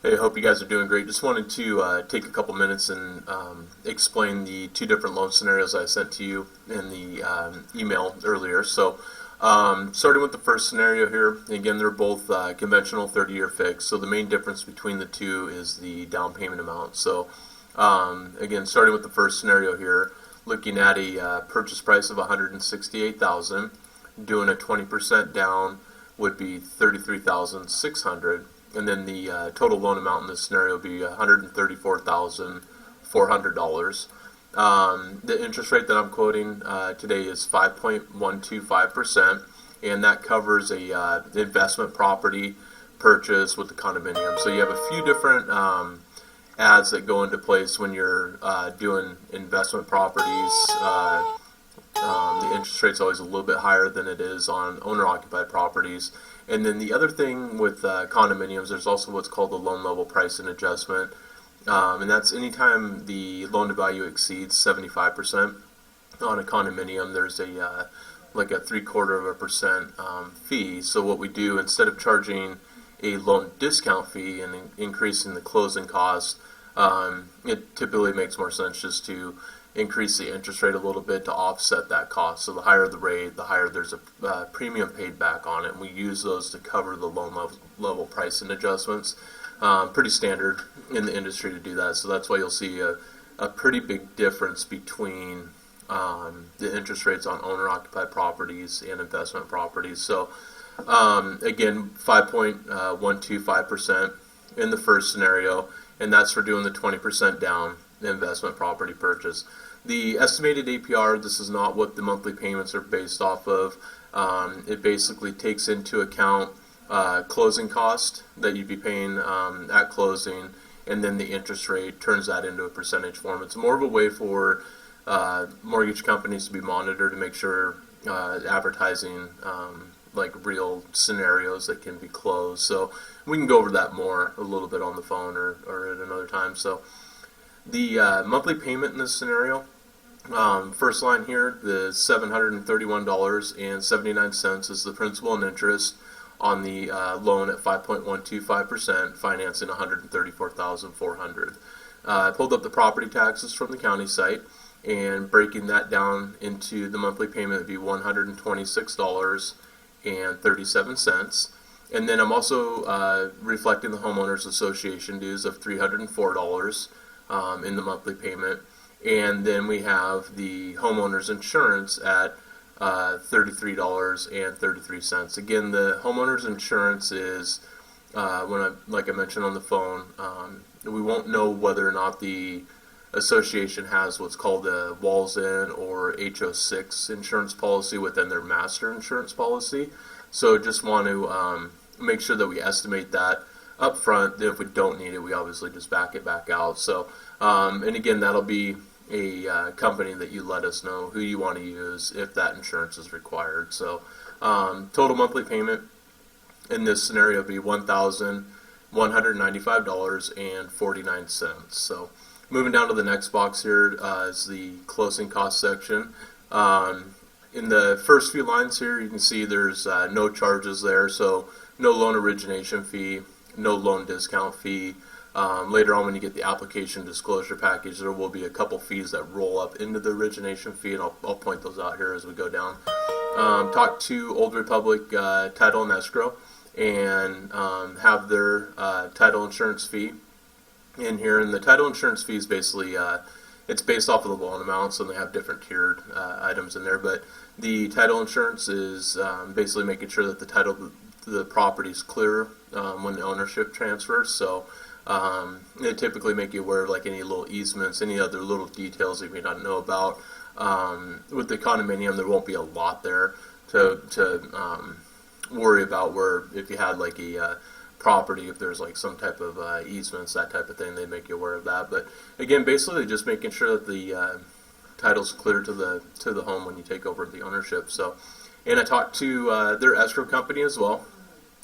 Hey, hope you guys are doing great. Just wanted to take a couple minutes and explain the two different loan scenarios I sent to you in the email earlier. Starting with the first scenario here, again, they're both conventional 30-year fixed. So the main difference between the two is the down payment amount. Again, starting with the first scenario here, looking at a purchase price of $168,000, doing a 20% down would be $33,600. And then the total loan amount in this scenario would be $134,400. The interest rate that I'm quoting today is 5.125%, and that covers a investment property purchase with the condominium. So you have a few different ads that go into place when you're doing investment properties. The interest rate's always a little bit higher than it is on owner-occupied properties. And then the other thing with condominiums, there's also what's called the loan level pricing adjustment. And that's anytime the loan to value exceeds 75% on a condominium, there's a like a 0.75% fee. So what we do, instead of charging a loan discount fee and increasing the closing cost, it typically makes more sense just to increase the interest rate a little bit to offset that cost. So the higher the rate, the higher there's a premium paid back on it. And we use those to cover the loan level pricing adjustments. Pretty standard in the industry to do that. So that's why you'll see a pretty big difference between the interest rates on owner-occupied properties and investment properties. So again, 5.125% in the first scenario, and that's for doing the 20% down investment property purchase. The estimated APR, this is not what the monthly payments are based off of. It basically takes into account closing cost that you'd be paying at closing, and then the interest rate turns that into a percentage form. It's more of a way for mortgage companies to be monitored to make sure advertising like real scenarios that can be closed. So we can go over that more a little bit on the phone or at another time. So the monthly payment in this scenario, first line here, the $731.79 is the principal and interest on the loan at 5.125%, financing $134,400. I pulled up the property taxes from the county site, and breaking that down into the monthly payment would be $126.37. And then I'm also reflecting the homeowners association dues of $304 in the monthly payment. And then we have the homeowners insurance at $33.33. Again, the homeowners insurance is like I mentioned on the phone, we won't know whether or not the association has what's called a Walls In or HO6 insurance policy within their master insurance policy. So just want to make sure that we estimate that up front. Then if we don't need it, we obviously just back it back out. So and again, that'll be a company that you let us know who you want to use if that insurance is required. So total monthly payment in this scenario would be $1,195.49. So moving down to the next box here is the closing cost section. In the first few lines here, you can see there's no charges there, so no loan origination fee, no loan discount fee. Later on, when you get the application disclosure package, there will be a couple fees that roll up into the origination fee, and I'll point those out here as we go down. Talk to Old Republic Title and Escrow, and have their title insurance fee in here. And the title insurance fee is basically it's based off of the loan amount, so they have different tiered items in there. But the title insurance is basically making sure that the title to the property is clear when the ownership transfers. So they typically make you aware of like any little easements, any other little details that you may not know about. With the condominium, there won't be a lot there to worry about, where if you had like a property, if there's like some type of easements, that type of thing, they make you aware of that. But again, basically just making sure that the title's clear to the home when you take over the ownership. So, and I talked to their escrow company as well.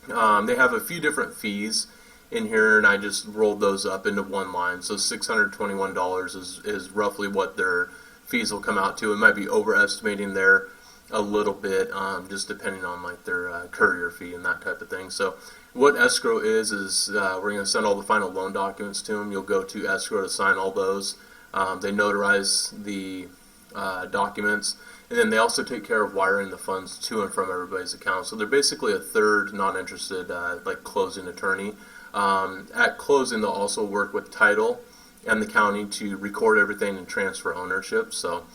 They have a few different fees in here, and I just rolled those up into one line. So $621 is roughly what their fees will come out to. It might be overestimating their a little bit, just depending on like their courier fee and that type of thing. So what escrow is we're going to send all the final loan documents to them. You'll go to escrow to sign all those. They notarize the documents, and then they also take care of wiring the funds to and from everybody's account. So they're basically a third non-interested like closing attorney. At closing, they'll also work with title and the county to record everything and transfer ownership. So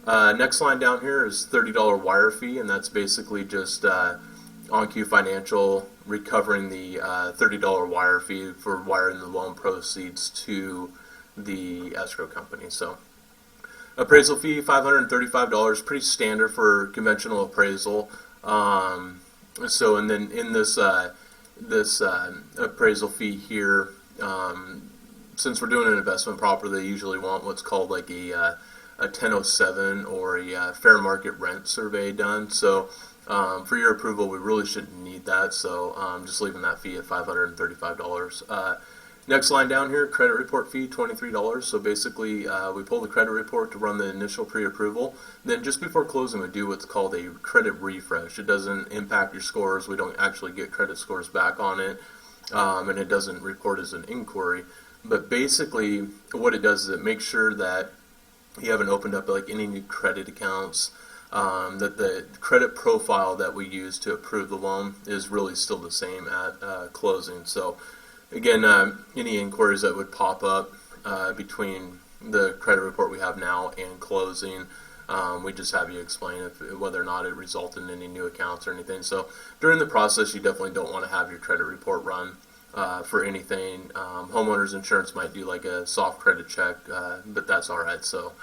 next line down here is $30 wire fee, and that's basically just OnQ Financial recovering the $30 wire fee for wiring the loan proceeds to the escrow company. So appraisal fee, $535, pretty standard for conventional appraisal. So and then in this appraisal fee here, since we're doing an investment property, they usually want what's called like a 1007 or a fair market rent survey done. So for your approval, we really shouldn't need that. So just leaving that fee at $535. Next line down here, credit report fee, $23. So basically, we pull the credit report to run the initial pre-approval. Then just before closing, we do what's called a credit refresh. It doesn't impact your scores. We don't actually get credit scores back on it, and it doesn't report as an inquiry. But basically, what it does is it makes sure that you haven't opened up like any new credit accounts, that the credit profile that we use to approve the loan is really still the same at closing. So again, any inquiries that would pop up between the credit report we have now and closing, we just have you explain whether or not it resulted in any new accounts or anything. So during the process, you definitely don't want to have your credit report run for anything. Homeowners insurance might do like a soft credit check, but that's all right. So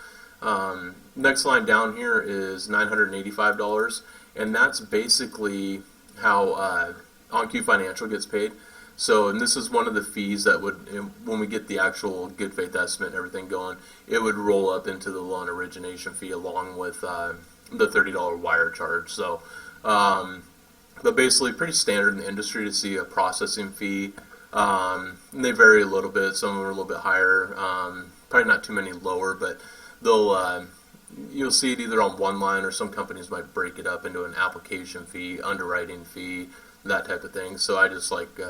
next line down here is $985, and that's basically how OnQ Financial gets paid. So, and this is one of the fees that would, when we get the actual good faith estimate and everything going, it would roll up into the loan origination fee along with the $30 wire charge. So, but basically pretty standard in the industry to see a processing fee. And they vary a little bit. Some of them are a little bit higher. Probably not too many lower, but they'll you'll see it either on one line, or some companies might break it up into an application fee, underwriting fee, that type of thing. So I just like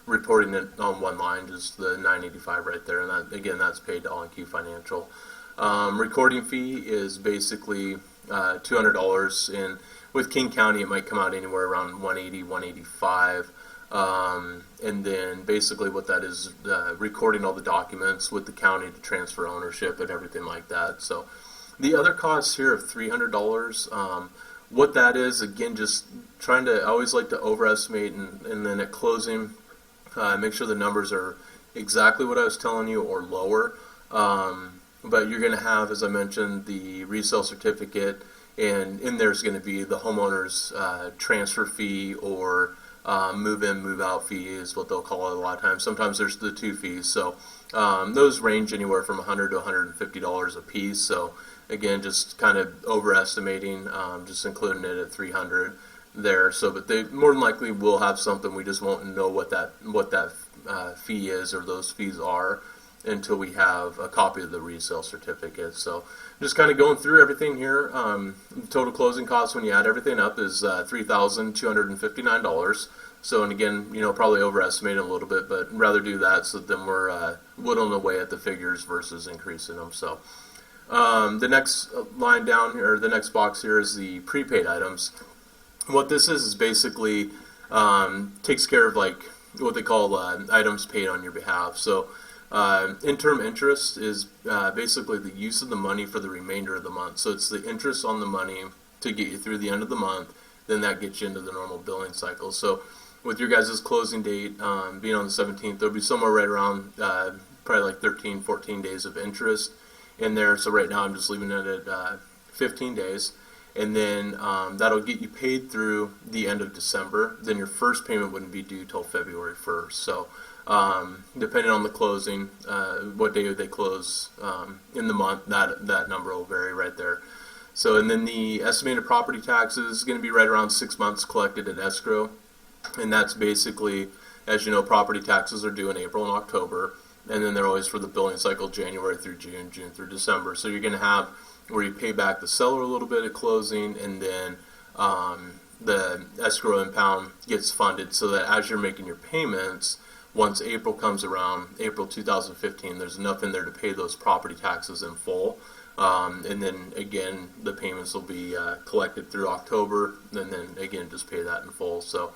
reporting it on one line, just the $985 right there, and that, again, that's paid to OnQ Financial. Recording fee is basically $200, and with King County it might come out anywhere around $180, $185. And then basically what that is, recording all the documents with the county to transfer ownership and everything like that. So the other costs here of $300, what that is, again, just trying to, I always like to overestimate, and then at closing, make sure the numbers are exactly what I was telling you or lower. But you're going to have, as I mentioned, the resale certificate, and in there's going to be the homeowner's transfer fee, or move-in, move-out fee is what they'll call it a lot of times. Sometimes there's the two fees. So those range anywhere from $100 to $150 a piece. So again, just kind of overestimating, just including it at $300 there. So, but they more than likely will have something. We just won't know what that fee is, or those fees are, until we have a copy of the resale certificate. So just kind of going through everything here. The total closing cost when you add everything up is $3,259. So, and again, probably overestimating a little bit, but rather do that so then we're whittling away at the figures versus increasing them. So the next line down here, or the next box here, is the prepaid items. What this is basically takes care of like what they call items paid on your behalf. So interim interest is basically the use of the money for the remainder of the month. So it's the interest on the money to get you through the end of the month. Then that gets you into the normal billing cycle. So with your guys' closing date being on the 17th, there'll be somewhere right around probably like 13, 14 days of interest in there. So right now I'm just leaving it at 15 days. And then that'll get you paid through the end of December. Then your first payment wouldn't be due till February 1st. So depending on the closing, what day they close in the month, that number will vary right there. So, and then the estimated property taxes is going to be right around 6 months collected at escrow. And that's basically, as you know, property taxes are due in April and October. And then they're always for the billing cycle, January through June, June through December. So you're going to have where you pay back the seller a little bit at closing, and then the escrow impound gets funded, so that as you're making your payments, once April comes around, April 2015, there's enough in there to pay those property taxes in full. And then again, the payments will be collected through October, and then again, just pay that in full. So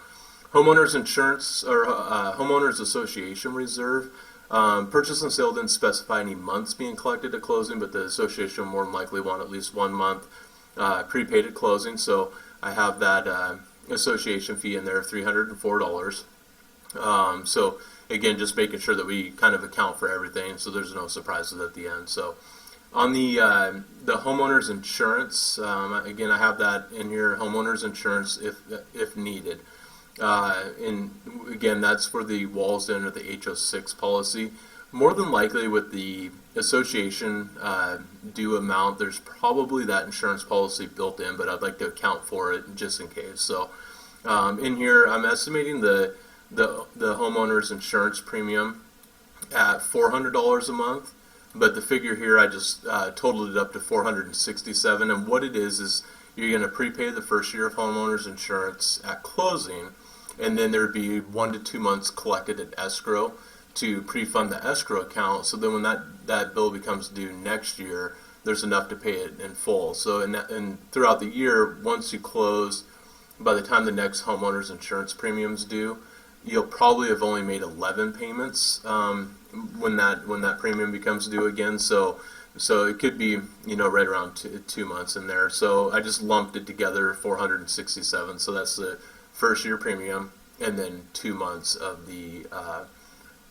homeowners insurance or homeowners association reserve. Purchase and sale didn't specify any months being collected at closing, but the association more than likely want at least 1 month prepaid at closing. So I have that association fee in there, $304. So again, just making sure that we kind of account for everything, so there's no surprises at the end. So on the homeowners insurance, again, I have that in here, homeowners insurance if needed. And again, that's for the walls in or the HO6 policy. More than likely with the association due amount, there's probably that insurance policy built in, but I'd like to account for it just in case. So in here, I'm estimating the homeowner's insurance premium at $400 a month, but the figure here, I just totaled it up to $467, and what it is you're going to prepay the first year of homeowner's insurance at closing, and then there'd be 1 to 2 months collected at escrow to pre-fund the escrow account, so then when that bill becomes due next year, there's enough to pay it in full. So and throughout the year, once you close, by the time the next homeowner's insurance premium's due, you'll probably have only made 11 payments when that premium becomes due again. So it could be right around 2 months in there. So I just lumped it together, 467. So that's the first year premium, and then 2 months of the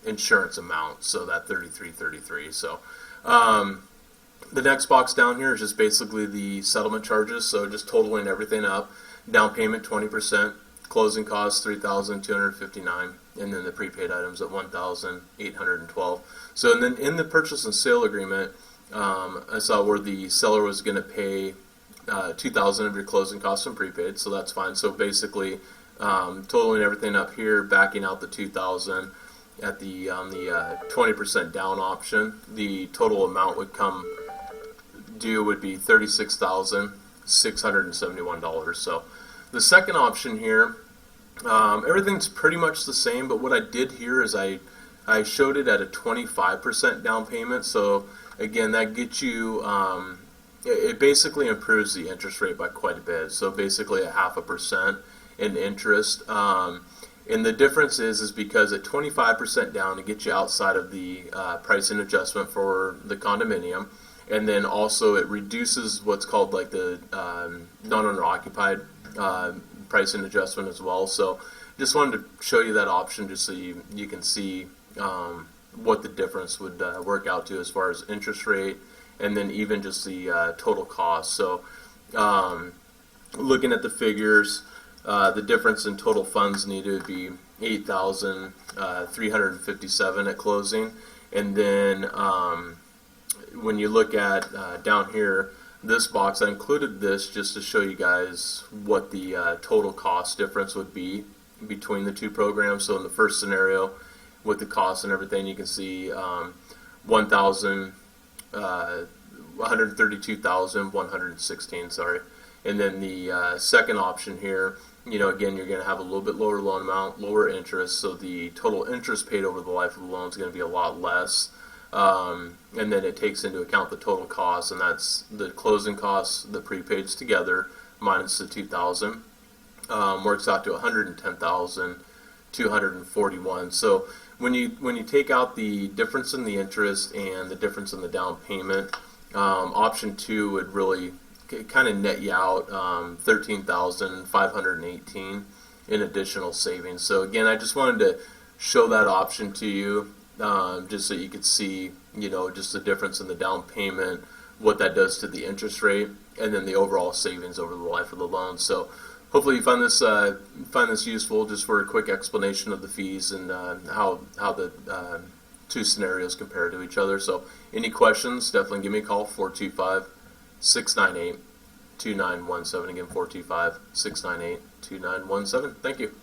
insurance amount. So that $33.33. So the next box down here is just basically the settlement charges. So just totaling everything up. Down payment 20%. Closing costs $3,259, and then the prepaid items at $1,812. So, and then in the purchase and sale agreement, I saw where the seller was going to pay $2,000 of your closing costs and prepaid, so that's fine. So basically, totaling everything up here, backing out the $2,000 at the 20% down option, the total amount would come due would be $36,671. So. The second option here, everything's pretty much the same, but what I did here is I showed it at a 25% down payment. So again, that gets you, it basically improves the interest rate by quite a bit. So basically 0.5% in interest. And the difference is because at 25% down, it gets you outside of the pricing adjustment for the condominium. And then also it reduces what's called like the non-owner occupied pricing adjustment as well. So just wanted to show you that option just so you can see what the difference would work out to as far as interest rate, and then even just the total cost. So looking at the figures, the difference in total funds needed would be $8,357 at closing, and then when you look at down here, this box, I included this just to show you guys what the total cost difference would be between the two programs. So in the first scenario, with the cost and everything, you can see $132,116. Sorry, and then the second option here, again, you're going to have a little bit lower loan amount, lower interest, so the total interest paid over the life of the loan is going to be a lot less. And then it takes into account the total cost, and that's the closing costs, the prepaids together, minus the $2,000, works out to $110,241. So when you take out the difference in the interest and the difference in the down payment, option 2 would really kind of net you out $13,518 in additional savings. So again, I just wanted to show that option to you. Just so you could see, just the difference in the down payment, what that does to the interest rate, and then the overall savings over the life of the loan. So hopefully you find this useful, just for a quick explanation of the fees and how the two scenarios compare to each other. So any questions, definitely give me a call, 425-698-2917. Again, 425-698-2917. Thank you.